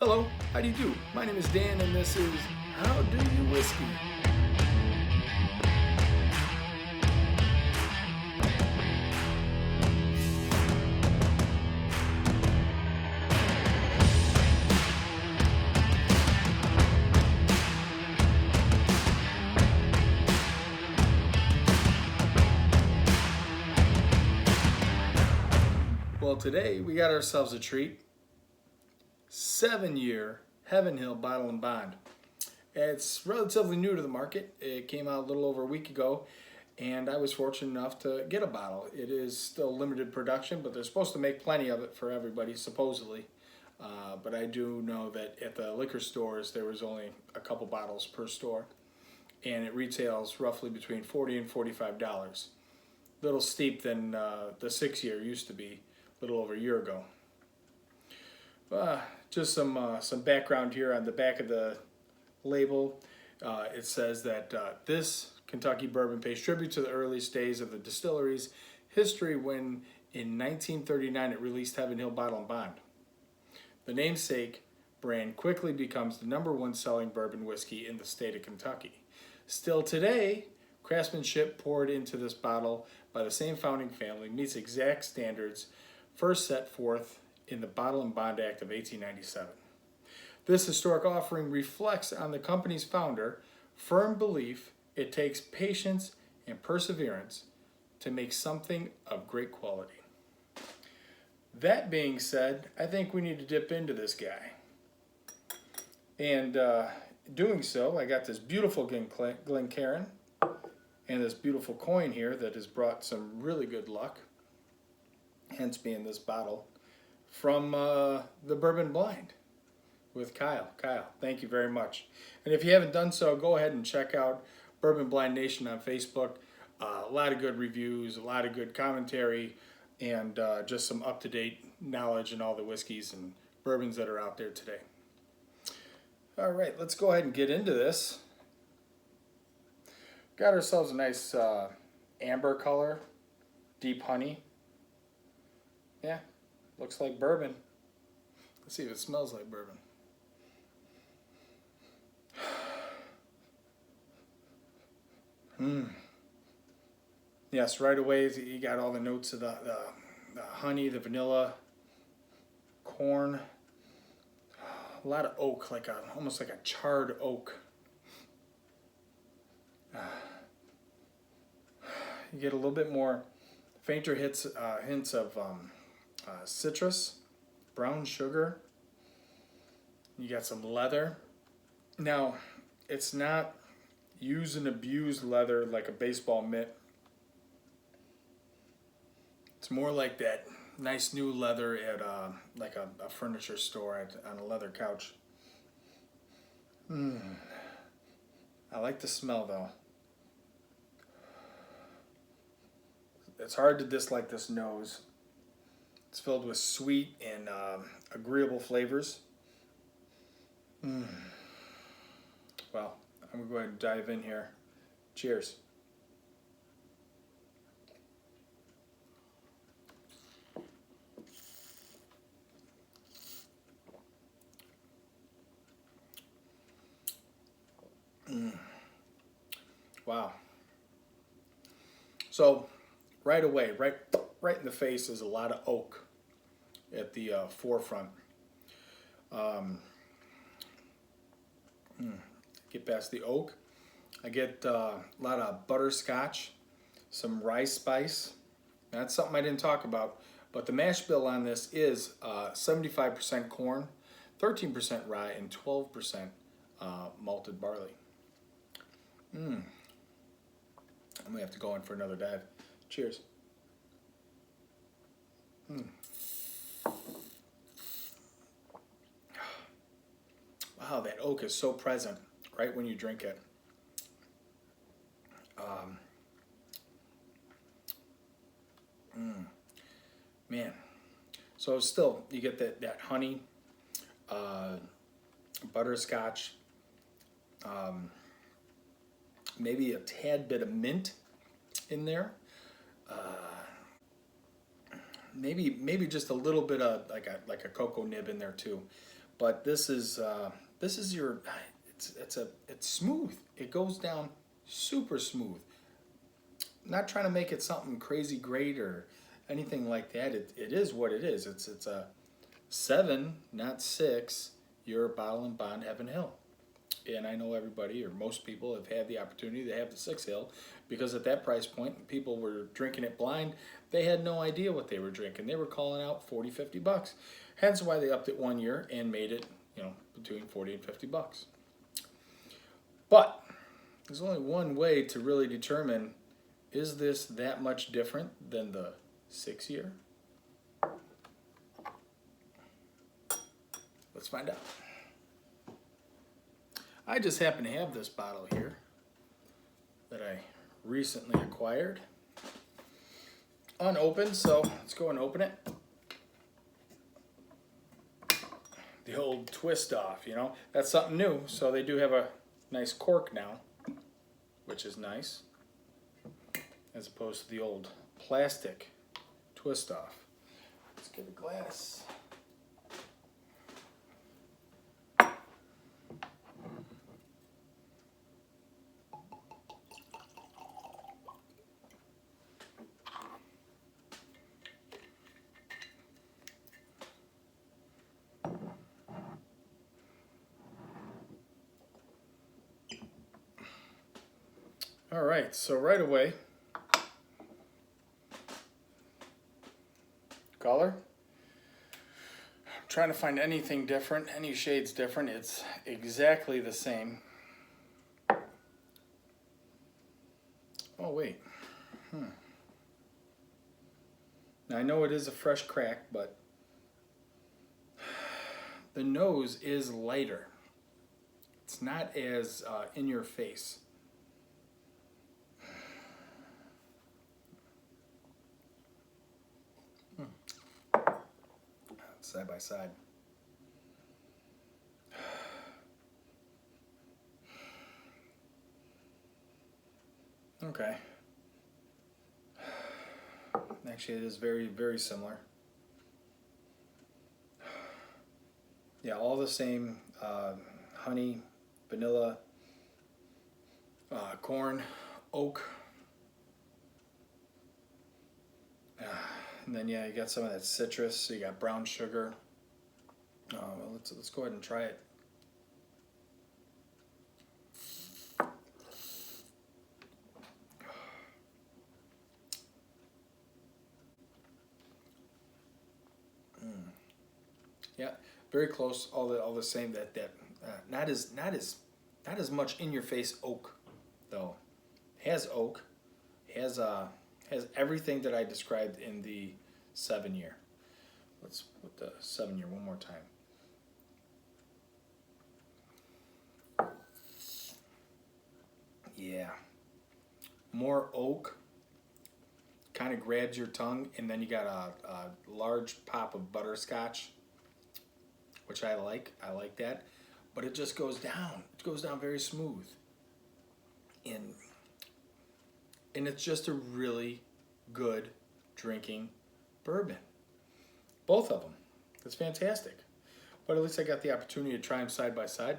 Hello, how do you do? My name is Dan and this is How Do You Whiskey? Well, today we got ourselves a treat. 7-year Heaven Hill Bottle and Bond. It's relatively new to the market. It came out a little over a week ago, and I was fortunate enough to get a bottle. It is still limited production, but they're supposed to make plenty of it for everybody, supposedly. But I do know that at the liquor stores there was only a couple bottles per store, and it retails roughly between $40 and $45. A little steep than the 6-year used to be a little over a year ago. Just some background here on the back of the label. It says that this Kentucky bourbon pays tribute to the earliest days of the distillery's history when in 1939 it released Heaven Hill Bottle and Bond. The namesake brand quickly becomes the #1 selling bourbon whiskey in the state of Kentucky. Still today, craftsmanship poured into this bottle by the same founding family meets exact standards first set forth in the Bottle and Bond Act of 1897. This historic offering reflects on the company's founder firm belief it takes patience and perseverance to make something of great quality. That being said, I think we need to dip into this guy. And doing so, I got this beautiful Glencairn and this beautiful coin here that has brought some really good luck, hence being this bottle, from the Bourbon Blind with Kyle. Kyle, thank you very much. And if you haven't done so, go ahead and check out Bourbon Blind Nation on Facebook. A lot of good reviews, a lot of good commentary, and just some up-to-date knowledge in all the whiskeys and bourbons that are out there today. All right, let's go ahead and get into this. Got ourselves a nice amber color, deep honey. Yeah, looks like bourbon. Let's see if it smells like bourbon. Yes, right away you got all the notes of the honey, the vanilla, corn, a lot of oak, almost like a charred oak. You get a little bit more fainter hints of citrus, brown sugar. You got some leather. Now, it's not use and abuse leather like a baseball mitt. It's more like that nice new leather at like a furniture store on a leather couch. I like the smell though. It's hard to dislike this nose. It's filled with sweet and agreeable flavors. Well, I'm going to go ahead and dive in here. Cheers. Wow. So, right away, right in the face is a lot of oak at the forefront. Get past the oak. I get a lot of butterscotch, some rice spice. That's something I didn't talk about, but the mash bill on this is 75% corn, 13% rye, and 12% malted barley. I'm gonna have to go in for another dive. Cheers. Wow, that oak is so present right when you drink it. Man, so still you get that honey, butterscotch, maybe a tad bit of mint in there. Maybe just a little bit of like a cocoa nib in there too. But this is your, it's smooth. It goes down super smooth. Not trying to make it something crazy great or anything like that. It is what it is. It's a 7, not 6 year bottle and bond Heaven Hill. And I know everybody or most people have had the opportunity to have the 6 Hill, because at that price point, people were drinking it blind. They had no idea what they were drinking. They were calling out 40, 50 bucks. Hence why they upped it 1 year and made it, between 40 and 50 bucks. But there's only one way to really determine, is this that much different than the 6 year? Let's find out. I just happen to have this bottle here that I recently acquired, unopened, so let's go and open it. The old twist off, that's something new. So they do have a nice cork now, which is nice, as opposed to the old plastic twist off. Let's get a glass. All right, so right away, color. I'm trying to find anything different, any shades different. It's exactly the same. Oh, wait. Now, I know it is a fresh crack, but the nose is lighter. It's not as in your face. Side by side. Okay. Actually, it is very, very similar. Yeah, all the same. Honey, vanilla, corn, oak. And then yeah, you got some of that citrus. So you got brown sugar. Well, let's go ahead and try it. Yeah, very close. All the same. Not as much in your face oak, though. It has oak. It has everything that I described in the 7 year. Let's put the 7 year one more time. Yeah, more oak. Kind of grabs your tongue, and then you got a large pop of butterscotch, which I like. I like that, but it just goes down. It goes down very smooth, and it's just a really good drinking bourbon. Both of them. It's fantastic. But at least I got the opportunity to try them side by side.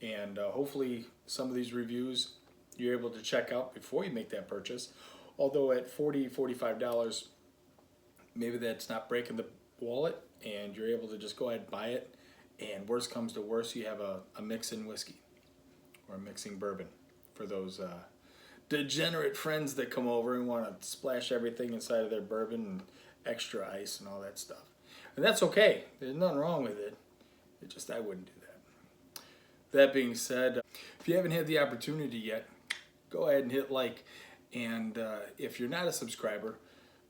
And hopefully some of these reviews you're able to check out before you make that purchase. Although at $40, $45, maybe that's not breaking the wallet and you're able to just go ahead and buy it. And worst comes to worst, you have a mix-in whiskey or a mixing bourbon for those degenerate friends that come over and want to splash everything inside of their bourbon and extra ice and all that stuff. And that's okay. There's nothing wrong with it. It just, I wouldn't do that. That being said, if you haven't had the opportunity yet, go ahead and hit like. And if you're not a subscriber,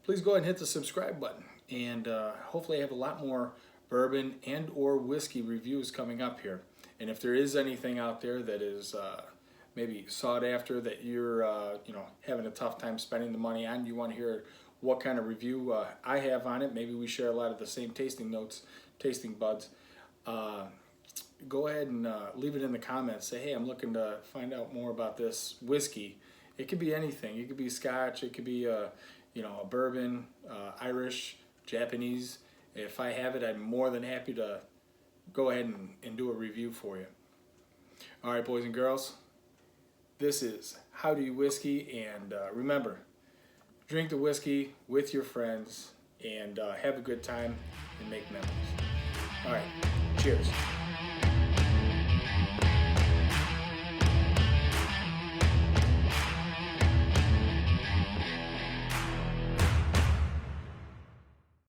please go ahead and hit the subscribe button. And hopefully I have a lot more bourbon and or whiskey reviews coming up here. And if there is anything out there that is maybe sought after that you're having a tough time spending the money on, you want to hear what kind of review I have on it, maybe we share a lot of the same tasting notes, tasting buds, go ahead and leave it in the comments. Say, hey, I'm looking to find out more about this whiskey. It could be anything. It could be Scotch, it could be a bourbon, Irish, Japanese. If I have it, I'm more than happy to go ahead and do a review for you. All right, boys and girls, this is How Do You Whiskey, and remember, drink the whiskey with your friends and have a good time and make memories. All right, cheers.